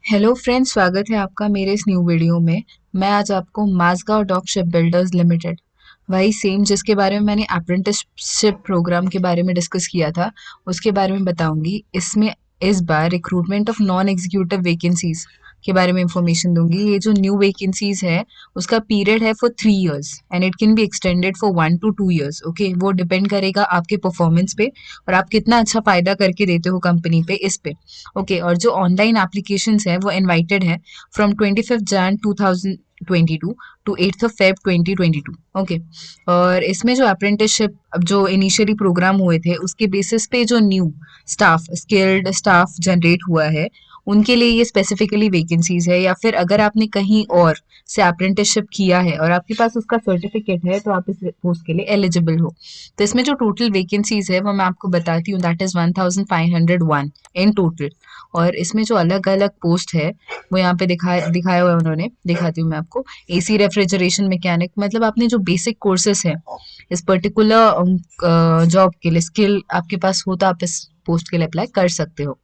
Hello friends, स्वागत है आपका मेरे इस न्यू वीडियो में। मैं आज आपको माज़गांव डॉक शिप बिल्डर्स लिमिटेड, वही सेम जिसके बारे में मैंने अप्रेंटिसशिप प्रोग्राम के बारे में डिस्कस किया था, उसके बारे में बताऊंगी। इसमें इस बार recruitment of non executive vacancies के बारे में इंफॉर्मेशन दूंगी। ये जो न्यू वैकेंसीज है उसका पीरियड है for 3 years and it can be extended for 1 to 2 years। Okay, वो डिपेंड करेगा आपके परफॉर्मेंस पे और आप कितना अच्छा फायदा करके देते हो कंपनी पे, इस पे। ओके, और जो ऑनलाइन एप्लीकेशंस है वो इनवाइटेड है from 25 Jan 2022 to 8 Feb 2022। Okay, और इसमें जो अप्रेंटिसशिप जो इनिशियली प्रोग्राम हुए थे उसके बेसिस पे जो new staff, skilled staff generate हुआ है, उनके लिए ये स्पेसिफिकली वैकेंसीज है। या फिर अगर आपने कहीं और से अप्रेंटिसशिप किया है और आपके पास उसका सर्टिफिकेट है तो आप इस पोस्ट के लिए एलिजिबल हो। तो इसमें जो टोटल वैकेंसीज है वो मैं आपको बताती हूँ, दैट इज 1501 इन टोटल। और इसमें जो अलग अलग पोस्ट है वो यहाँ पे दिखाया हुआ है उन्होंने, दिखाती हूँ मैं आपको। एसी रेफ्रिजरेशन मैकेनिक, मतलब आपने जो बेसिक कोर्सेस है इस पर्टिकुलर जॉब के लिए स्किल आपके पास हो तो आप इस पोस्ट के लिए अप्लाई कर सकते हो।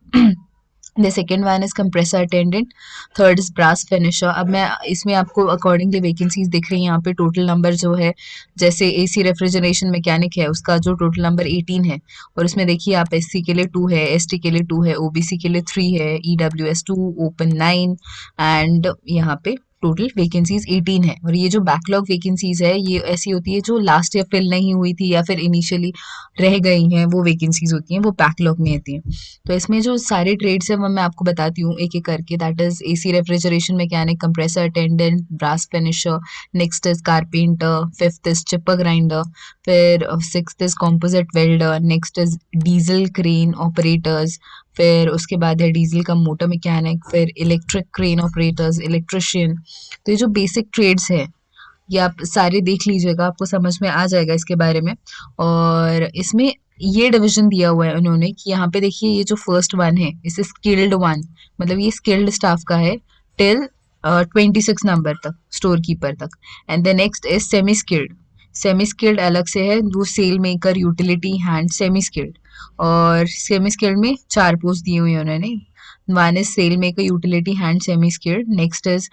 The second one is compressor attendant, third is brass finisher. अब मैं इसमें आपको अकॉर्डिंगली वैकेंसीज दिख रही है यहाँ पे। टोटल नंबर जो है, जैसे एसी रेफ्रिजरेशन मैकेनिक है उसका जो टोटल नंबर 18 है, और उसमें देखिए आप एससी के लिए 2 है, एसटी के लिए 2 है, ओबीसी के लिए 3 है, ईडब्ल्यूएस 2, ओपन 9 एंड यहाँ पे टोटल वैकेंसीज 18 है। और ये जो बैकलॉग वैकेंसीज है ये ऐसी होती है जो लास्ट ईयर फिल नहीं हुई थी या फिर इनिशियली रह गई हैं, वो वैकेंसीज होती हैं, वो बैकलॉग में आती हैं। तो इसमें जो सारे ट्रेड्स हैं वो मैं आपको बताती हूँ एक एक करके। That is AC refrigeration mechanic, compressor attendant, brass finisher, next is carpenter, fifth is chipper grinder, फिर sixth is composite welder, next is diesel crane operators, फिर उसके बाद है डीजल का मोटर मैकेनिक, फिर इलेक्ट्रिक क्रेन ऑपरेटर्स, इलेक्ट्रिशियन। तो ये जो बेसिक ट्रेड्स है ये आप सारे देख लीजिएगा, आपको समझ में आ जाएगा इसके बारे में। और इसमें ये डिवीजन दिया हुआ है उन्होंने कि यहाँ पे देखिए ये जो फर्स्ट वन है इसे स्किल्ड वन, मतलब ये स्किल्ड स्टाफ का है टिल 26 नंबर तक, स्टोर कीपर तक। And the next is semi skilled. Semi skilled अलग से है, वो sail maker, utility hand, semi skilled. और सेमी स्किल्ड में 4 पोस्ट दिए हुए हैं उन्होंने। One is sail maker, utility hand, semi skilled. Next is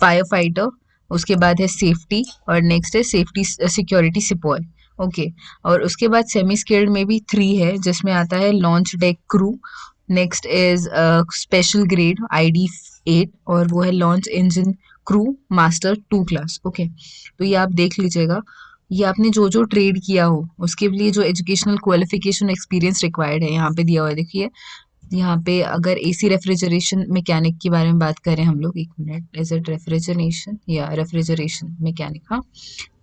fire fighter, उसके बाद है सेफ्टी, और नेक्स्ट है सेफ्टी सिक्योरिटी सिपोल। ओके, और उसके बाद सेमी स्किल्ड में भी 3 है जिसमें आता है launch deck crew, next is special grade ID 8, और वो है launch engine crew master 2 class. Okay, तो ये आप देख लीजिएगा। ये आपने जो जो ट्रेड किया हो उसके लिए जो एजुकेशनल क्वालिफिकेशन एक्सपीरियंस रिक्वायर्ड है यहाँ पे दिया हुआ है, देखिए। यहाँ पे अगर एसी रेफ्रिजरेशन मैकेनिक के बारे में बात करें हम लोग, एक मिनट, इज इट रेफ्रिजरेशन या रेफ्रिजरेशन मैकेनिक, हाँ।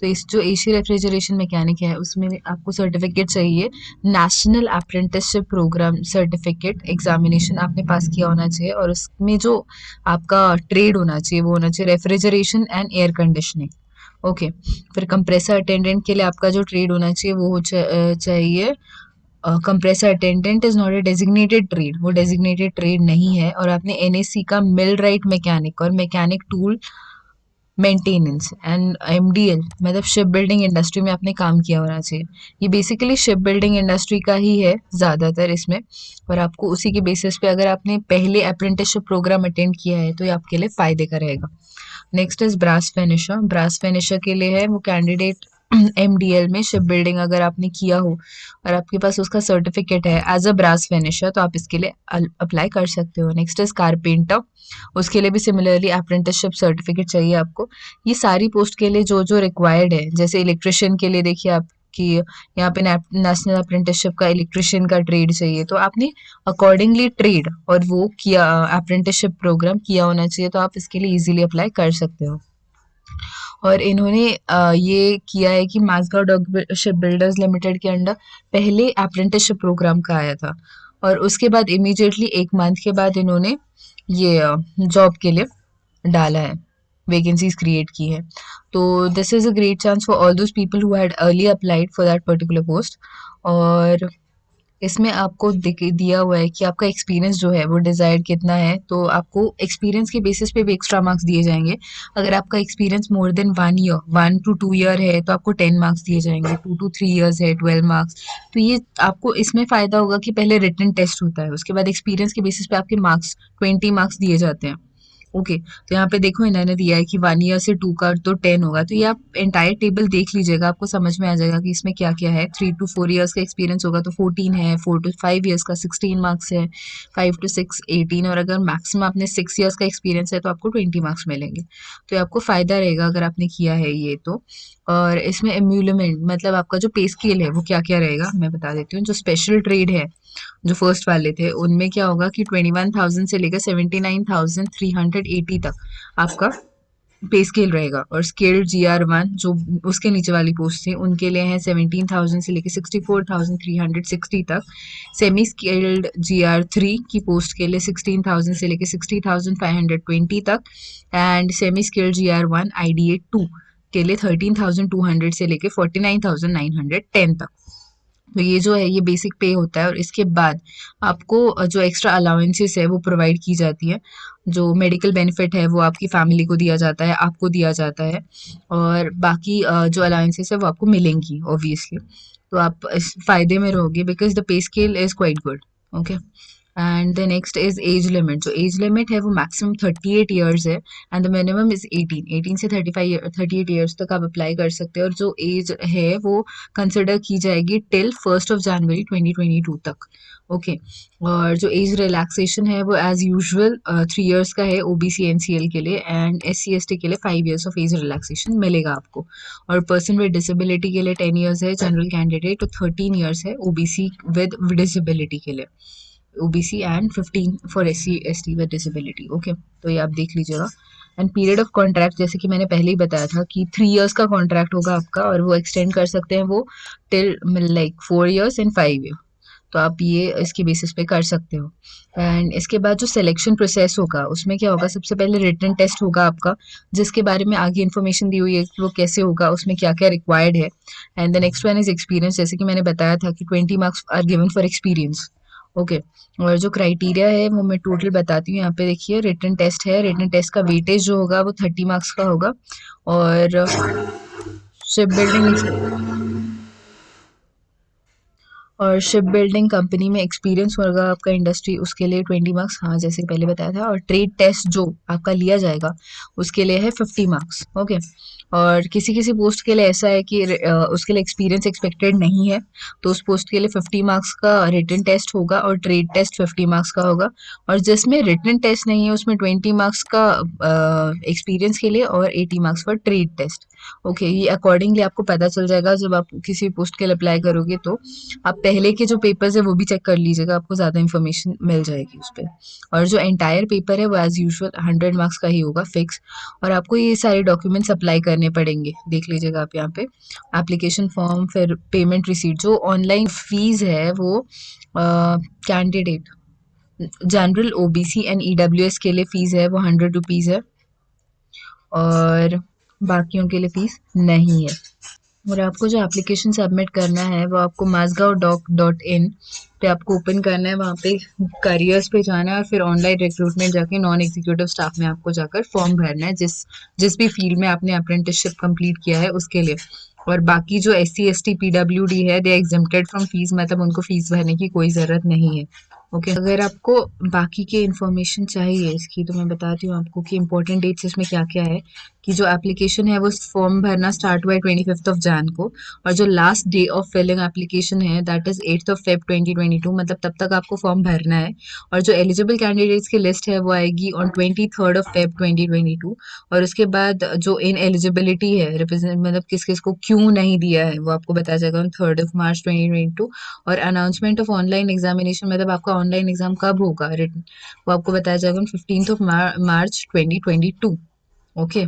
तो इस जो एसी रेफ्रिजरेशन मैकेनिक है उसमें आपको सर्टिफिकेट चाहिए, national apprenticeship program certificate examination आपने पास किया होना चाहिए, और उसमें जो आपका ट्रेड होना चाहिए वो होना चाहिए refrigeration and air conditioning. Okay, फिर कंप्रेसर अटेंडेंट के लिए आपका जो ट्रेड होना चाहिए वो चाहिए compressor attendant is not a designated trade, वो डेजिग्नेटेड ट्रेड नहीं है। और आपने एनएससी का मिल राइट मैकेनिक और mechanic tool maintenance and MDL, मतलब शिप बिल्डिंग इंडस्ट्री में आपने काम किया होना चाहिए। ये बेसिकली शिप बिल्डिंग इंडस्ट्री का ही है ज़्यादातर इसमें, और आपको उसी के बेसिस पे अगर आपने पहले अप्रेंटिसशिप प्रोग्राम अटेंड किया है तो ये आपके लिए फ़ायदे का रहेगा। Next is brass finisher. Brass finisher के लिए है वो कैंडिडेट एमडीएल में शिप बिल्डिंग अगर आपने किया हो और आपके पास उसका सर्टिफिकेट है एज अ ब्रास फिनिशर तो आप इसके लिए अप्लाई कर सकते हो। नेक्स्ट इज कारपेंटर, उसके लिए भी सिमिलरली अप्रेंटिसशिप सर्टिफिकेट चाहिए आपको। ये सारी पोस्ट के लिए जो जो रिक्वायर्ड है, जैसे इलेक्ट्रिशियन के लिए देखिए आप कि यहाँ पे नेशनल अप्रेंटिसशिप का इलेक्ट्रिशियन का ट्रेड चाहिए, तो आपने अकॉर्डिंगली ट्रेड और वो किया अप्रेंटिसशिप प्रोग्राम किया होना चाहिए, तो आप इसके लिए इजीली अप्लाई कर सकते हो। और इन्होंने ये किया है कि माज़गांव डॉक शिप बिल्डर्स लिमिटेड के अंडर पहले अप्रेंटिसशिप प्रोग्राम का आया था, और उसके बाद इमीडिएटली 1 मंथ के बाद इन्होंने ये जॉब के लिए डाला है, वैकेंसीज क्रिएट की है। तो this is a great chance for all those people who had early applied for that particular post. और इसमें आपको दिया हुआ है कि आपका एक्सपीरियंस जो है वो डिज़ायर्ड कितना है, तो आपको एक्सपीरियंस के बेसिस पे भी एक्स्ट्रा मार्क्स दिए जाएंगे। अगर आपका experience more than 1 year, 1 to 2 year है तो आपको 10 मार्क्स दिए जाएंगे, 2 to 3 ईयर्स है 12 मार्क्स। तो ये आपको इसमें फ़ायदा होगा कि पहले रिटन टेस्ट होता है, उसके बाद एक्सपीरियंस के बेसिस पे आपके मार्क्स 20 मार्क्स दिए जाते हैं। ओके, तो यहाँ पे देखो इन्होंने दिया है कि 1 ईयर से 2 का तो 10 होगा, तो ये आप एंटायर टेबल देख लीजिएगा, आपको समझ में आ जाएगा कि इसमें क्या-क्या है। 3 टू 4 इयर्स का एक्सपीरियंस होगा तो 14 है, 4 टू 5 इयर्स का 16 मार्क्स है, 5 टू 6 18 और अगर मैक्सिमम आपने 6 इयर्स का एक्सपीरियंस है तो आपको 20 मार्क्स मिलेंगे। तो ये आपको फ़ायदा रहेगा अगर आपने किया है ये तो। और इसमें एम्यूलमेंट मतलब आपका जो पे स्केल है वो क्या-क्या रहेगा, मैं बता देती हूँ। जो स्पेशल ट्रेड है जो फर्स्ट वाले थे उनमें क्या होगा कि 21,000 से लेकर 79,380 तक आपका पे स्केल रहेगा और स्केल्ड GR1 जो उसके नीचे वाली पोस्ट थी उनके लिए है 17,000 से लेकर 64,360 तक। सेमी स्केल्ड GR3 की पोस्ट के लिए 16,000 से लेकर 60,520 तक and semi scaled GR1 IDA2 के लिए 13,200 से लेकर 49,910 तक। तो ये जो है ये बेसिक पे होता है और इसके बाद आपको जो एक्स्ट्रा अलाउंसेस है वो प्रोवाइड की जाती है। जो मेडिकल बेनिफिट है वो आपकी फैमिली को दिया जाता है, आपको दिया जाता है और बाकी जो अलाउंसेस है वो आपको मिलेंगी ऑब्वियसली। तो आप इस फ़ायदे में रहोगे because the pay scale is quite good. Okay. And the next is age limit. जो एज लिमिट है वो मैक्सिमम 38 इयर्स है एंड द मिनिमम इज़ 18 से 38 इयर्स तक आप अप्लाई कर सकते हैं और जो एज है वो कंसिडर की जाएगी टिल 1st ऑफ जनवरी 2022 तक। ओके। और जो एज रिलैक्सेशन है वो एज यूजुअल 3 इयर्स का है ओबीसी एनसीएल के लिए एंड एससी एसटी के लिए 5 इयर्स ऑफ एज रिलैक्सेशन मिलेगा आपको। और पर्सन विद डिसेबिलिटी के लिए 10 इयर्स है जनरल कैंडिडेट और 13 इयर्स है ओबीसी विद डिसेबिलिटी के लिए। OBC and 15 for SC ST with disability. Okay, तो ये आप देख लीजिएगा। एंड पीरियड ऑफ कॉन्ट्रैक्ट जैसे कि मैंने पहले ही बताया था कि 3 इयर्स का कॉन्ट्रैक्ट होगा आपका और वो एक्सटेंड कर सकते हैं वो till like 4 years and 5 year. तो आप ये इसके बेसिस पे कर सकते हो। एंड इसके बाद जो सिलेक्शन प्रोसेस होगा उसमें क्या होगा, सबसे पहले रिटन टेस्ट होगा आपका जिसके बारे में आगे इन्फॉर्मेशन दी हुई है कि वो कैसे होगा, उसमें क्या क्या रिक्वायर्ड है। And the next one is experience, जैसे कि मैंने बताया था कि 20 marks are given for experience. Okay. और जो क्राइटेरिया है वो मैं टोटल बताती हूँ। यहाँ पे देखिए रिटन टेस्ट है, रिटन टेस्ट का वेटेज जो होगा वो 30 मार्क्स का होगा और शिप बिल्डिंग और शिप बिल्डिंग कंपनी में एक्सपीरियंस होगा आपका इंडस्ट्री उसके लिए 20 मार्क्स, हाँ जैसे पहले बताया था। और ट्रेड टेस्ट जो आपका लिया जाएगा उसके लिए है 50 मार्क्स। ओके। और किसी किसी पोस्ट के लिए ऐसा है कि उसके लिए एक्सपीरियंस एक्सपेक्टेड नहीं है तो उस पोस्ट के लिए 50 मार्क्स का रिटन टेस्ट होगा और ट्रेड टेस्ट 50 मार्क्स का होगा। और जिसमें रिटन टेस्ट नहीं है उसमें 20 मार्क्स का एक्सपीरियंस के लिए और 80 marks for trade test. Okay, ये अकॉर्डिंगली आपको पता चल जाएगा जब आप किसी पोस्ट के लिए अप्लाई करोगे तो आप पहले के जो पेपर्स है वो भी चेक कर लीजिएगा, आपको ज़्यादा इन्फॉर्मेशन मिल जाएगी उस पे। और जो एंटायर पेपर है वो एज़ यूजुअल 100 मार्क्स का ही होगा फिक्स। और आपको ये सारे डॉक्यूमेंट्स अप्लाई करने पड़ेंगे, देख लीजिएगा आप यहाँ पे। एप्लीकेशन फॉर्म, फिर पेमेंट रिसीट। जो ऑनलाइन फ़ीस है वो candidate general OBC and EWS के लिए फ़ीस है वो 100 रुपीज़ है और बाकियों के लिए फ़ीस नहीं है। और आपको जो एप्लीकेशन सबमिट करना है वो आपको mazgaon.in पे आपको ओपन करना है, वहाँ पे करियर्स पे जाना है और फिर ऑनलाइन रिक्रूटमेंट जाके नॉन एग्जीक्यूटिव स्टाफ में आपको जाकर फॉर्म भरना है जिस जिस भी फील्ड में आपने अप्रेंटिसशिप कंप्लीट किया है उसके लिए। और बाकी जो SC ST PWD है दे एग्जेम्प्टेड फ्रॉम फीस, मतलब उनको फीस भरने की कोई ज़रूरत नहीं है। ओके। अगर आपको बाकी के इन्फॉर्मेशन चाहिए इसकी तो मैं बताती हूँ आपको कि इंपॉर्टेंट डेट्स इसमें क्या क्या है। कि जो एप्लीकेशन है वो फॉर्म भरना स्टार्ट हुआ है 25 ऑफ जैन को और जो last day of filling application है that is 8th of Feb 2022, मतलब तब तक आपको फॉर्म भरना है। और जो एलिजिबल कैंडिडेट्स की लिस्ट है वो आएगी ऑन 23rd ऑफ फेब 2022 और उसके बाद जो इन एलिजिबिलिटी है रिप्रेजेंट मतलब किस किस को क्यों नहीं दिया है वो आपको बताया जाएगा ऑन 3rd ऑफ मार्च 2022। और अनाउंसमेंट ऑफ ऑनलाइन एग्जामिनेशन मतलब आपका ऑनलाइन एग्जाम कब होगा रिटन वो आपको बताया जाएगा on 15th of March 2022। Okay.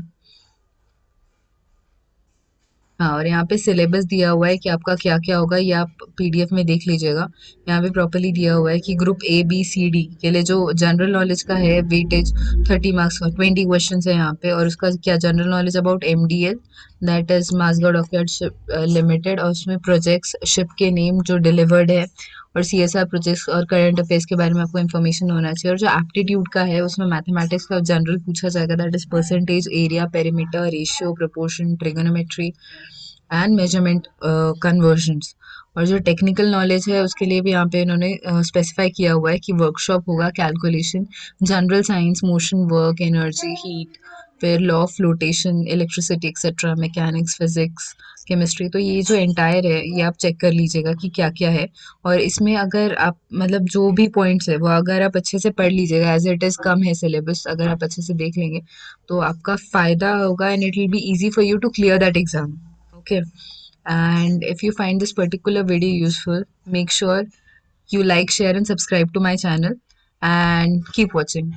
हाँ, और यहाँ पे सिलेबस दिया हुआ है कि आपका क्या-क्या होगा, ये आप पीडीएफ में देख लीजिएगा। यहाँ पे प्रॉपर्ली दिया हुआ है कि group A, B, C, D के लिए जो जनरल नॉलेज का है वेटेज 30 मार्क्स का 20 क्वेश्चंस है यहाँ पे। और उसका क्या general knowledge about MDL that is Mazagaon dockyard ship limited और उसमें प्रोजेक्ट्स शिप के नेम जो डिलीवर्ड है और सीएसआर प्रोजेक्ट्स और करंट अफेयर्स के बारे में आपको इन्फॉर्मेशन होना चाहिए। और जो एप्टीट्यूड का है उसमें मैथमेटिक्स का जनरल पूछा जाएगा that is percentage, area, perimeter, ratio, proportion, trigonometry, and measurement convergence. और जो टेक्निकल नॉलेज है उसके लिए भी यहाँ पे इन्होंने स्पेसिफाई किया हुआ है कि वर्कशॉप होगा, calculation, general science, motion, work, energy, heat, फिर law of flotation, electricity etcetera, mechanics, physics, chemistry. तो ये जो एंटायर है ये आप चेक कर लीजिएगा कि क्या क्या है। और इसमें अगर आप मतलब जो भी पॉइंट्स है वो अगर आप अच्छे से पढ़ लीजिएगा, एज इट इज़ कम है सिलेबस, अगर आप अच्छे से देख लेंगे तो आपका फ़ायदा होगा and it will be easy for you to clear that exam. Okay. And if you find this particular video useful, make sure you like, share, and subscribe to my channel and keep watching.